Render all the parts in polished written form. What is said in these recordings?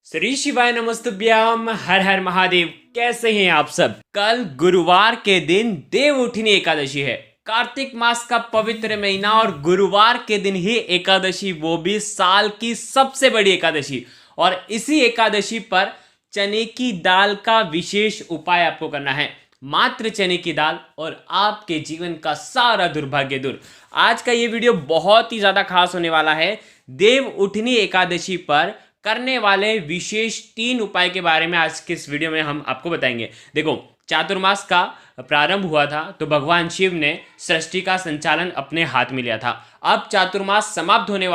श्री शिवाय नमस्तुभ्यम। हर हर महादेव। कैसे हैं आप सब। कल गुरुवार के दिन देवउठनी एकादशी है। कार्तिक मास का पवित्र महीना और गुरुवार के दिन ही एकादशी, वो भी साल की सबसे बड़ी एकादशी। और इसी एकादशी पर चने की दाल का विशेष उपाय आपको करना है। मात्र चने की दाल और आपके जीवन का सारा दुर्भाग्य दूर। आज का ये वीडियो बहुत ही ज्यादा खास होने वाला है। देवउठनी एकादशी पर करने वाले विशेष 3 उपाय के बारे में आज के इस वीडियो में हम आपको बताएंगे। देखो, चातुर्मास का प्रारंभ हुआ था तो भगवान शिव ने सृष्टि का संचालन अपने हाथ में लिया था। अब चातुर्मास समाप्त होने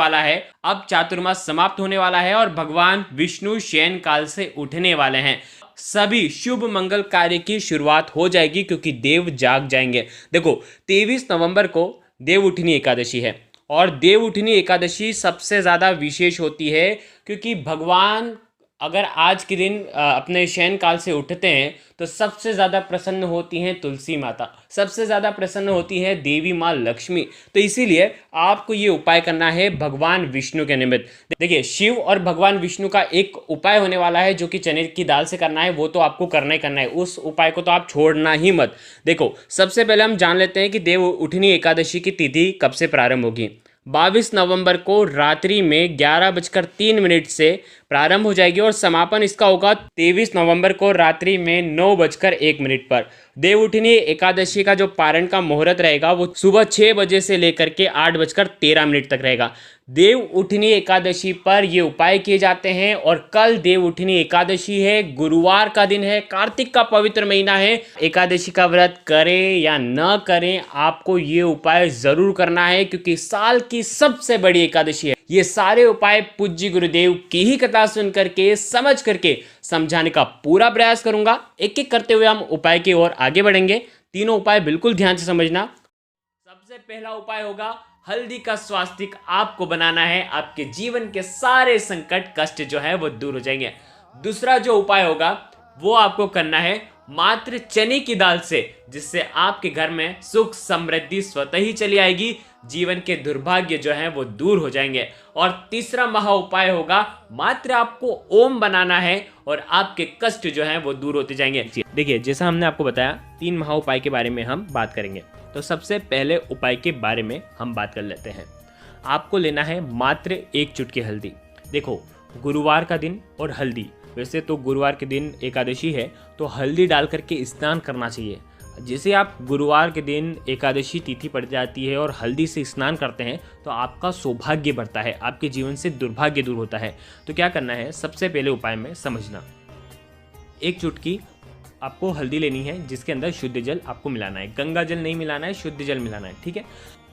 वाला है और भगवान विष्णु शयन काल से उठने वाले हैं। सभी शुभ मंगल कार्य की शुरुआत हो जाएगी क्योंकि देव जाग जाएंगे। देखो, 23 नवंबर को देवउठनी एकादशी है और देवउठनी एकादशी सबसे ज़्यादा विशेष होती है क्योंकि भगवान अगर आज के दिन अपने शयन काल से उठते हैं तो सबसे ज़्यादा प्रसन्न होती हैं तुलसी माता, सबसे ज़्यादा प्रसन्न होती है देवी माँ लक्ष्मी। तो इसीलिए आपको ये उपाय करना है भगवान विष्णु के निमित्त। देखिए, शिव और भगवान विष्णु का एक उपाय होने वाला है जो कि चने की दाल से करना है। वो तो आपको करना ही करना है, उस उपाय को तो आप छोड़ना ही मत। देखो, सबसे पहले हम जान लेते हैं कि देवउठनी एकादशी की तिथि कब से प्रारंभ होगी। 22 नवंबर को रात्रि में 11:03 से प्रारंभ हो जाएगी और समापन इसका होगा 23 नवंबर को रात्रि में 9:01 पर। देवउठनी एकादशी का जो पारण का मुहूर्त रहेगा वो सुबह 6 बजे से लेकर के 8:13 तक रहेगा। देवउठनी एकादशी पर ये उपाय किए जाते हैं और कल देवउठनी एकादशी है, गुरुवार का दिन है, कार्तिक का पवित्र महीना है। एकादशी का व्रत करें या न करें, आपको ये उपाय जरूर करना है क्योंकि साल की सबसे बड़ी एकादशी है। ये सारे उपाय पूज्य गुरुदेव की ही कथा सुन करके समझ करके समझाने का पूरा प्रयास करूंगा। एक एक करते हुए हम उपाय की ओर आगे बढ़ेंगे। तीनों उपाय बिल्कुल ध्यान से समझना। सबसे पहला उपाय होगा हल्दी का स्वास्तिक आपको बनाना है। आपके जीवन के सारे संकट कष्ट जो है वो दूर हो जाएंगे। दूसरा जो उपाय होगा वो आपको करना है मात्र चने की दाल से, जिससे आपके घर में सुख समृद्धि स्वतः ही चली आएगी। जीवन के दुर्भाग्य जो है वो दूर हो जाएंगे। और तीसरा महा उपाय होगा मात्र आपको ओम बनाना है और आपके कष्ट जो है वो दूर होते जाएंगे। देखिए, जैसा हमने आपको बताया 3 महा उपाय के बारे में हम बात करेंगे। तो सबसे पहले उपाय के बारे में हम बात कर लेते हैं। आपको लेना है मात्र 1 चुटकी हल्दी। देखो, गुरुवार का दिन और हल्दी, वैसे तो गुरुवार के दिन एकादशी है तो हल्दी डाल करके स्नान करना चाहिए। जैसे आप गुरुवार के दिन एकादशी तिथि पड़ जाती है और हल्दी से स्नान करते हैं तो आपका सौभाग्य बढ़ता है, आपके जीवन से दुर्भाग्य दूर होता है। तो क्या करना है, सबसे पहले उपाय में समझना। 1 चुटकी आपको हल्दी लेनी है जिसके अंदर शुद्ध जल आपको मिलाना है। गंगा जल नहीं मिलाना है, शुद्ध जल मिलाना है, ठीक है।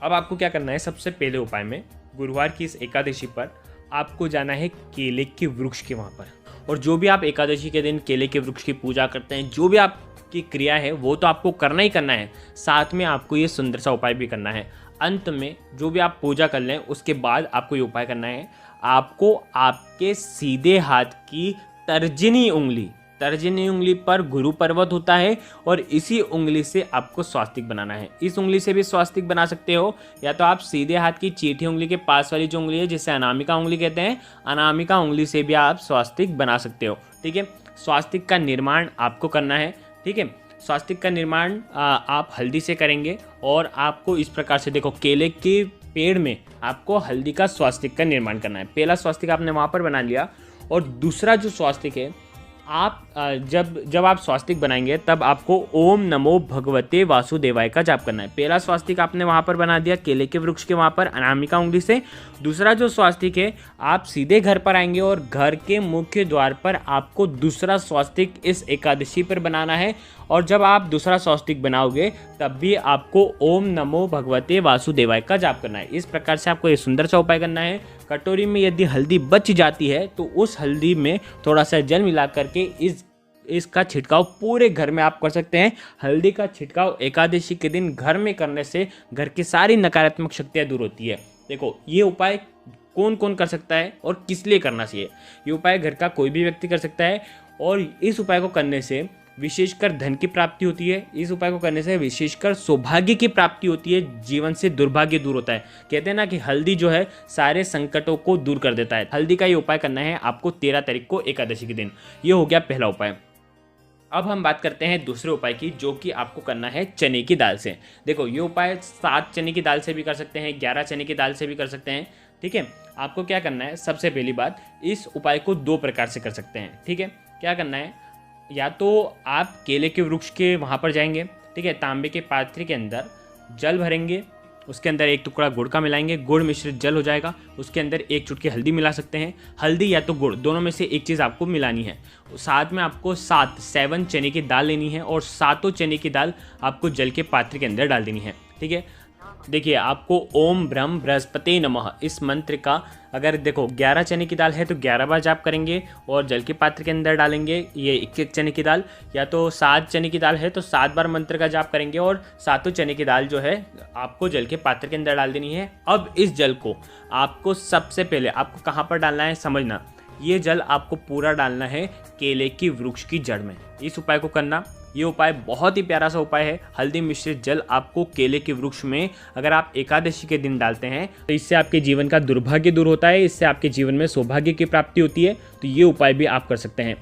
अब आपको क्या करना है, सबसे पहले उपाय में गुरुवार की इस एकादशी पर आपको जाना है केले के वृक्ष के वहाँ पर। और जो भी आप एकादशी के दिन केले के वृक्ष की पूजा करते हैं, जो भी आपकी क्रिया है वो तो आपको करना ही करना है। साथ में आपको ये सुंदर सा उपाय भी करना है। अंत में जो भी आप पूजा कर लें उसके बाद आपको ये उपाय करना है। आपको आपके सीधे हाथ की तर्जनी उंगली पर गुरु पर्वत होता है और इसी उंगली से आपको स्वास्तिक बनाना है। इस उंगली से भी स्वास्तिक बना सकते हो, या तो आप सीधे हाथ की चीठी उंगली के पास वाली जो उंगली है जिसे अनामिका उंगली कहते हैं, अनामिका उंगली से भी आप स्वास्तिक बना सकते हो, ठीक है। स्वास्तिक का निर्माण आपको करना है, ठीक है। स्वास्तिक का निर्माण आप हल्दी से करेंगे और आपको इस प्रकार से, देखो, केले के पेड़ में आपको हल्दी का स्वास्तिक का निर्माण करना है। पहला स्वास्तिक आपने वहाँ पर बना लिया और दूसरा जो स्वास्तिक है, आप जब आप स्वास्तिक बनाएंगे तब आपको ओम नमो भगवते वासुदेवाय का जाप करना है। पहला स्वास्तिक आपने वहाँ पर बना दिया केले के वृक्ष के वहाँ पर अनामिका उंगली से। दूसरा जो स्वास्तिक है, आप सीधे घर पर आएंगे और घर के मुख्य द्वार पर आपको दूसरा स्वास्तिक इस एकादशी पर बनाना है। और जब आप दूसरा स्वास्तिक बनाओगे तब भी आपको ओम नमो भगवते वासुदेवाय का जाप करना है। इस प्रकार से आपको ये सुंदर सा उपाय करना है। कटोरी में यदि हल्दी बच जाती है तो उस हल्दी में थोड़ा सा जल मिला करके इसका छिड़काव पूरे घर में आप कर सकते हैं। हल्दी का छिड़काव एकादशी के दिन घर में करने से घर की सारी नकारात्मक शक्तियाँ दूर होती है। देखो, ये उपाय कौन कौन कर सकता है और किस लिए करना चाहिए। ये उपाय घर का कोई भी व्यक्ति कर सकता है और इस उपाय को करने से विशेषकर धन की प्राप्ति होती है। इस उपाय को करने से विशेषकर सौभाग्य की प्राप्ति होती है, जीवन से दुर्भाग्य दूर होता है। कहते हैं ना कि हल्दी जो है सारे संकटों को दूर कर देता है। हल्दी का ये उपाय करना है आपको 13 तारीख को एकादशी के दिन। ये हो गया पहला उपाय। अब हम बात करते हैं दूसरे उपाय की, जो कि आपको करना है चने की दाल से। देखो ये उपाय 7 चने की दाल से भी कर सकते हैं, 11 चने की दाल से भी कर सकते हैं। ठीक है, आपको क्या करना है, सबसे पहली बात, इस उपाय को 2 प्रकार से कर सकते हैं। ठीक है, क्या करना है, या तो आप केले के वृक्ष के वहाँ पर जाएंगे, ठीक है, तांबे के पात्र के अंदर जल भरेंगे, उसके अंदर 1 टुकड़ा गुड़ का मिलाएंगे, गुड़ मिश्रित जल हो जाएगा, उसके अंदर 1 चुटकी हल्दी मिला सकते हैं। हल्दी या तो गुड़, दोनों में से एक चीज़ आपको मिलानी है। साथ में आपको 7 चने की दाल लेनी है और 7 चने की दाल आपको जल के पात्र के अंदर डाल देनी है। ठीक है, देखिए आपको ओम ब्रह्म बृहस्पति नमः इस मंत्र का, अगर देखो 11 चने की दाल है तो 11 बार जाप करेंगे और जल के पात्र के अंदर डालेंगे ये 1 चने की दाल, या तो 7 चने की दाल है तो 7 बार मंत्र का जाप करेंगे और 7 चने की दाल जो है आपको जल के पात्र के अंदर डाल देनी है। अब इस जल को आपको सबसे पहले आपको कहाँ पर डालना है समझना, ये जल आपको पूरा डालना है केले की वृक्ष की जड़ में। इस उपाय को करना, ये उपाय बहुत ही प्यारा सा उपाय है। हल्दी मिश्रित जल आपको केले के वृक्ष में अगर आप एकादशी के दिन डालते हैं तो इससे आपके जीवन का दुर्भाग्य दूर होता है, इससे आपके जीवन में सौभाग्य की प्राप्ति होती है। तो ये उपाय भी आप कर सकते हैं।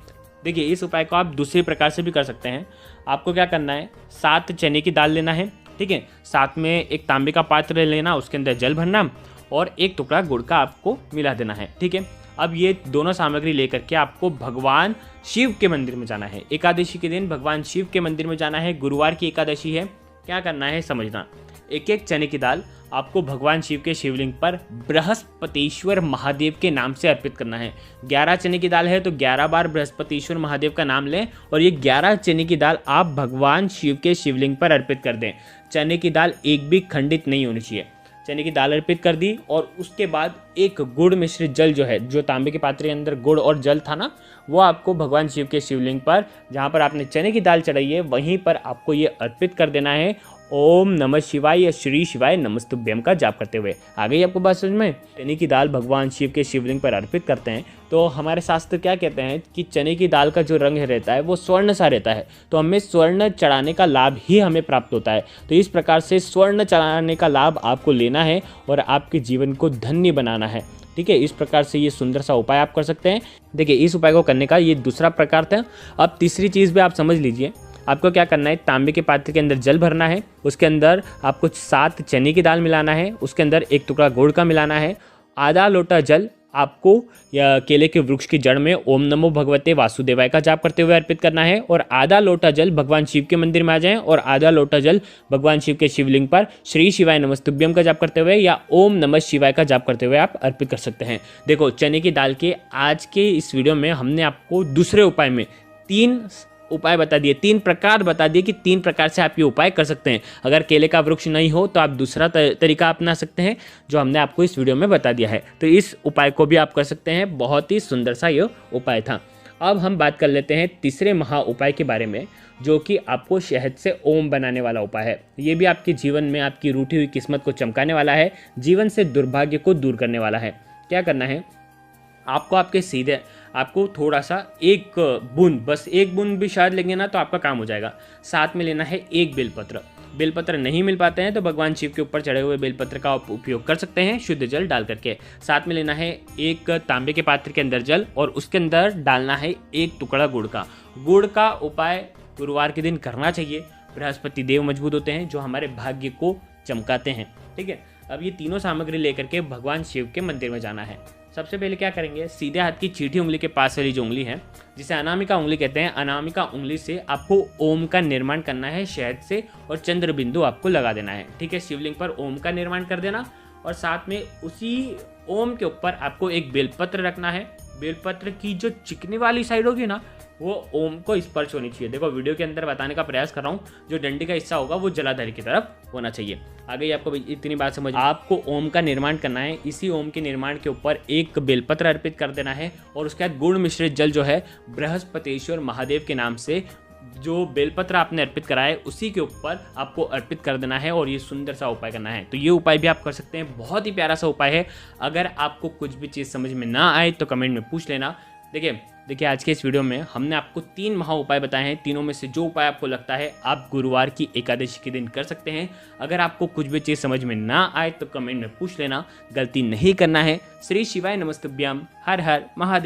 देखिए इस उपाय को आप दूसरे प्रकार से भी कर सकते हैं। आपको क्या करना है, 7 चने की दाल लेना है, ठीक है, साथ में एक तांबे का पात्र लेना, उसके अंदर जल भरना और 1 टुकड़ा गुड़ का आपको मिला देना है। ठीक है, अब ये दोनों सामग्री लेकर के आपको भगवान शिव के मंदिर में जाना है। एकादशी के दिन भगवान शिव के मंदिर में जाना है, गुरुवार की एकादशी है। क्या करना है समझना, 1 चने की दाल आपको भगवान शिव के शिवलिंग पर बृहस्पतिश्वर महादेव के नाम से अर्पित करना है। 11 चने की दाल है तो 11 बार बृहस्पतिश्वर महादेव का नाम लें और ये 11 चने की दाल आप भगवान शिव के शिवलिंग पर अर्पित कर दें। चने की दाल एक भी खंडित नहीं होनी चाहिए। चने की दाल अर्पित कर दी और उसके बाद 1 गुड़ मिश्रित जल जो है, जो तांबे के पात्र के अंदर गुड़ और जल था ना, वो आपको भगवान शिव के शिवलिंग पर जहाँ पर आपने चने की दाल चढ़ाई है वहीं पर आपको ये अर्पित कर देना है। ओम नमः शिवाय या श्री शिवाय नमस्तुभ्यम का जाप करते हुए। आ गई आपको बात समझ में। चने की दाल भगवान शिव के शिवलिंग पर अर्पित करते हैं तो हमारे शास्त्र क्या कहते हैं कि चने की दाल का जो रंग रहता है वो स्वर्ण सा रहता है, तो हमें स्वर्ण चढ़ाने का लाभ ही हमें प्राप्त होता है। तो इस प्रकार से स्वर्ण चढ़ाने का लाभ आपको लेना है और आपके जीवन को धन्य बनाना है। ठीक है, इस प्रकार से ये सुंदर सा उपाय आप कर सकते हैं। देखिए इस उपाय को करने का ये दूसरा प्रकार था। अब तीसरी चीज़ भी आप समझ लीजिए। आपको क्या करना है, तांबे के पात्र के अंदर जल भरना है, उसके अंदर आपको 7 चने की दाल मिलाना है, उसके अंदर 1 टुकड़ा गुड़ का मिलाना है, आधा लोटा जल आपको या केले के वृक्ष की जड़ में ओम नमो भगवते वासुदेवाय का जाप करते हुए अर्पित करना है और आधा लोटा जल भगवान शिव के मंदिर में आ जाएं और आधा लोटा जल भगवान शिव के शिवलिंग पर श्री शिवाय नमस्तुभ्यम का जाप करते हुए या ओम नमः शिवाय का जाप करते हुए आप अर्पित कर सकते हैं। देखो चने की दाल के आज के इस वीडियो में हमने आपको दूसरे उपाय में 3 उपाय बता दिए, 3 प्रकार बता दिए कि 3 प्रकार से आप ये उपाय कर सकते हैं। अगर केले का वृक्ष नहीं हो तो आप दूसरा तरीका अपना सकते हैं जो हमने आपको इस वीडियो में बता दिया है। तो इस उपाय को भी आप कर सकते हैं। बहुत ही सुंदर सा ये उपाय था। अब हम बात कर लेते हैं तीसरे महा उपाय के बारे में, जो कि आपको शहद से ओम बनाने वाला उपाय है। ये भी आपके जीवन में आपकी रूठी हुई किस्मत को चमकाने वाला है, जीवन से दुर्भाग्य को दूर करने वाला है। क्या करना है, आपको आपके सीधे आपको थोड़ा सा 1 बूंद, बस 1 बूंद भी शहद लेंगे ना तो आपका काम हो जाएगा। साथ में लेना है 1 बेलपत्र। बेलपत्र नहीं मिल पाते हैं तो भगवान शिव के ऊपर चढ़े हुए बेलपत्र का उपयोग कर सकते हैं शुद्ध जल डाल करके। साथ में लेना है 1 तांबे के पात्र के अंदर जल और उसके अंदर डालना है 1 टुकड़ा गुड़ का। गुड़ का उपाय गुरुवार के दिन करना चाहिए। बृहस्पति देव मजबूत होते हैं जो हमारे भाग्य को चमकाते हैं। ठीक है, अब ये तीनों सामग्री लेकर के भगवान शिव के मंदिर में जाना है। सबसे पहले क्या करेंगे, सीधे हाथ की चीठी उंगली के पास वाली जो उंगली है, जिसे अनामिका उंगली कहते हैं, अनामिका उंगली से आपको ओम का निर्माण करना है शहद से और चंद्र बिंदु आपको लगा देना है। ठीक है, शिवलिंग पर ओम का निर्माण कर देना और साथ में उसी ओम के ऊपर आपको एक बेलपत्र रखना है। बेलपत्र की जो चिकनी वाली साइड होगी ना वो ओम को स्पर्श होनी चाहिए। देखो वीडियो के अंदर बताने का प्रयास कर रहा हूँ, जो डंडी का हिस्सा होगा वो जलाधारी की तरफ होना चाहिए। आगे आपको इतनी बात समझ, आपको ओम का निर्माण करना है। इसी ओम के निर्माण के ऊपर 1 बेलपत्र अर्पित कर देना है और उसके बाद गुड़ मिश्रित जल जो है बृहस्पतिश्वर महादेव के नाम से जो बेलपत्र आपने अर्पित करा है उसी के ऊपर आपको अर्पित कर देना है और ये सुंदर सा उपाय करना है। तो ये उपाय भी आप कर सकते हैं, बहुत ही प्यारा सा उपाय है। अगर आपको कुछ भी चीज़ समझ में ना आए तो कमेंट में पूछ लेना। देखिए देखिए आज के इस वीडियो में हमने आपको 3 महा उपाय बताए हैं। तीनों में से जो उपाय आपको लगता है आप गुरुवार की एकादशी के दिन कर सकते हैं। अगर आपको कुछ भी चीज़ समझ में ना आए तो कमेंट में पूछ लेना, गलती नहीं करना है। श्री शिवाय नमस्तुभ्यम। हर हर महादेव।